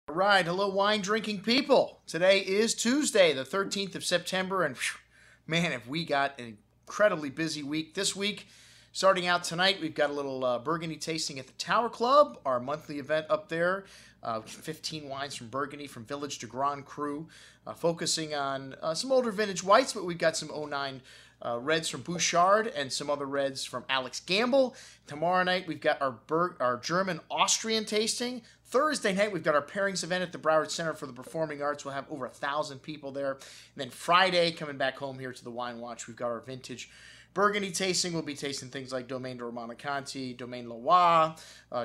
All right, hello wine drinking people. Today is Tuesday, the 13th of September, and man, have we got an incredibly busy week this week. Starting out tonight, we've got a little Burgundy tasting at the Tower Club, our monthly event up there. 15 wines from Burgundy, from Village to Grand Cru, focusing on some older vintage whites, but we've got some '09 reds from Bouchard and some other reds from Alex Gamble. Tomorrow night, we've got our German-Austrian tasting. Thursday night, we've got our pairings event at the Broward Center for the Performing Arts. We'll have over 1,000 people there. And then Friday, coming back home here to the Wine Watch, we've got our vintage Burgundy tasting. We'll be tasting things like Domaine de Romanée-Conti, Domaine Leroy,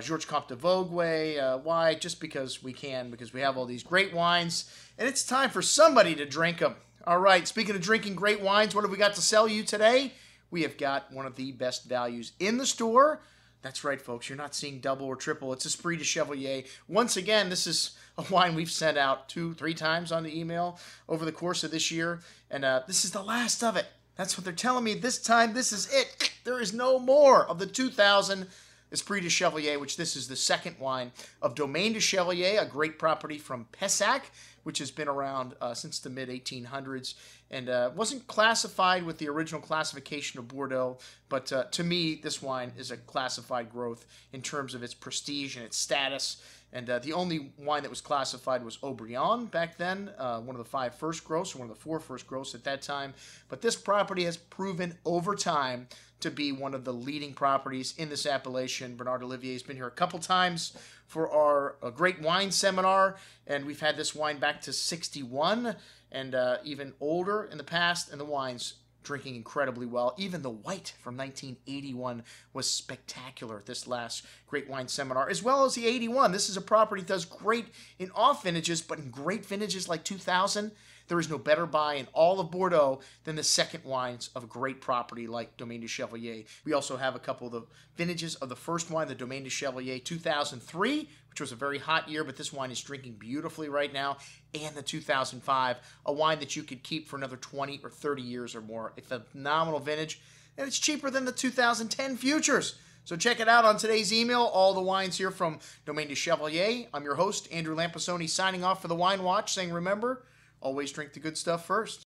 Georges Comte de Vogüé. Why? Just because we can, because we have all these great wines, and it's time for somebody to drink them. All right, speaking of drinking great wines, what have we got to sell you today? We have got one of the best values in the store. That's right, folks. You're not seeing double or triple. It's Espirit De Chevalier. Once again, this is a wine we've sent out 2-3 times on the email over the course of this year, and this is the last of it. That's what they're telling me. This time, this is it. There is no more of the 2000 Espirit De Chevalier, which this is the second wine of Domaine de Chevalier, a great property from Pessac, which has been around since the mid-1800s and wasn't classified with the original classification of Bordeaux. But to me, this wine is a classified growth in terms of its prestige and its status. And the only wine that was classified was Haut-Brion back then, one of the 5 first growths, or one of the 4 first growths at that time. But this property has proven over time to be one of the leading properties in this appellation. Bernard Olivier has been here a couple times for our great wine seminar, and we've had this wine back to 61 and even older in the past, and the wine's drinking incredibly well. Even the white from 1981 was spectacular at this last Great Wine Seminar, as well as the 81. This is a property that does great in off vintages, but in great vintages like 2000, there is no better buy in all of Bordeaux than the second wines of a great property like Domaine de Chevalier. We also have a couple of the vintages of the first wine, the Domaine de Chevalier 2003, which was a very hot year, but this wine is drinking beautifully right now, and the 2005, a wine that you could keep for another 20 or 30 years or more. It's a phenomenal vintage, and it's cheaper than the 2010 futures. So check it out on today's email. All the wines here from Domaine de Chevalier. I'm your host, Andrew Lampisoni, signing off for the Wine Watch, saying remember, always drink the good stuff first.